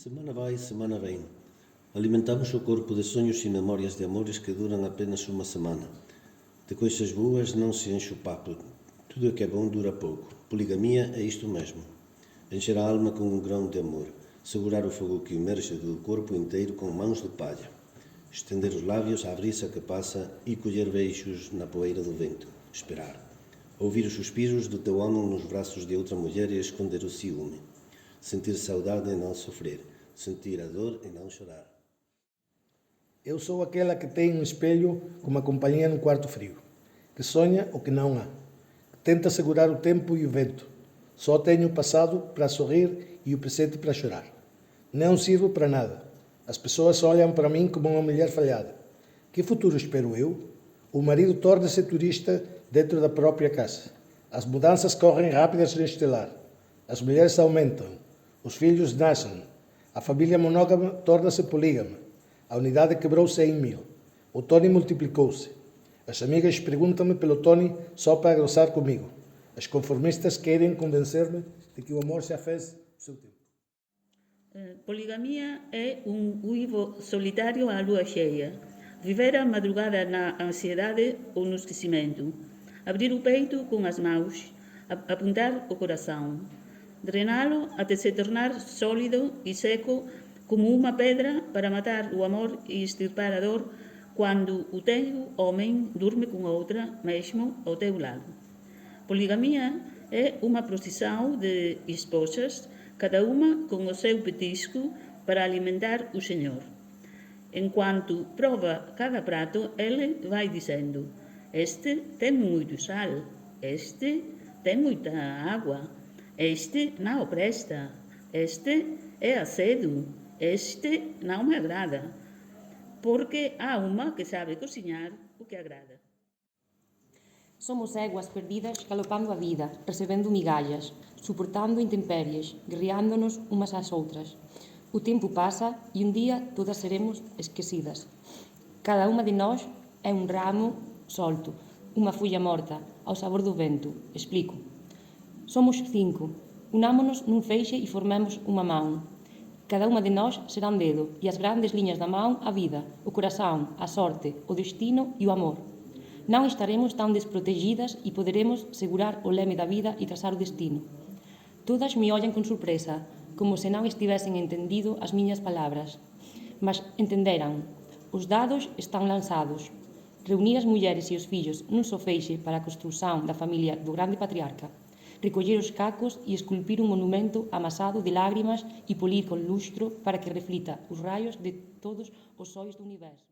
Semana vai, semana vem. Alimentamos o corpo de sonhos e memórias de amores que duram apenas uma semana. De coisas boas não se enche o papo. Tudo o que é bom dura pouco. Poligamia é isto mesmo. Encher a alma com um grão de amor. Segurar o fogo que emerge do corpo inteiro com mãos de palha. Estender os lábios à brisa que passa e colher beijos na poeira do vento. Esperar. Ouvir os suspiros do teu homem nos braços de outra mulher e esconder o ciúme. Sentir saudade e não sofrer. Sentir a dor e não chorar. Eu sou aquela que tem um espelho como companhia num quarto frio, que sonha o que não há, que tenta segurar o tempo e o vento. Só tenho o passado para sorrir e o presente para chorar. Não sirvo para nada. As pessoas olham para mim como uma mulher falhada. Que futuro espero eu? O marido torna-se turista dentro da própria casa. As mudanças correm rápidas neste lar. As mulheres aumentam. Os filhos nascem. A família monógama torna-se polígama. A unidade quebrou-se em 1000. O Tony multiplicou-se. As amigas perguntam-me pelo Tony só para gozar comigo. As conformistas querem convencer-me de que o amor já fez o seu tempo. Poligamia é um uivo solitário à lua cheia. Viver a madrugada na ansiedade ou no esquecimento. Abrir o peito com as mãos. Apontar o coração. Drená-lo até se tornar sólido e seco como uma pedra para matar o amor e extirpar a dor quando o teu homem dorme com outra, mesmo ao teu lado. Poligamia é uma procissão de esposas, cada uma com o seu petisco para alimentar o Senhor. Enquanto prova cada prato, ele vai dizendo: este tem muito sal, este tem muita água, este não presta, este é azedo, este não me agrada, porque há uma que sabe cozinhar o que agrada. Somos éguas perdidas galopando a vida, recebendo migallas, suportando intempéries, guerreándonos umas ás outras. O tempo pasa e un día todas seremos esquecidas. Cada unha de nós é un ramo solto, unha fulla morta, ao sabor do vento. Explico. Somos 5. Unámonos nun feixe e formemos unha man. Cada unha de nós será un dedo e as grandes liñas da man a vida, o corazón, a sorte, o destino e o amor. Non estaremos tan desprotegidas e poderemos segurar o leme da vida e trazar o destino. Todas me ollan con sorpresa, como se non estivesen entendido as miñas palabras. Mas entenderan. Os dados están lanzados. Reunir as mulleres e os fillos nun só feixe para a construción da familia do grande patriarca. Recoller os cacos e esculpir un monumento amasado de lágrimas e polir con lustro para que reflita os raios de todos os sóis do universo.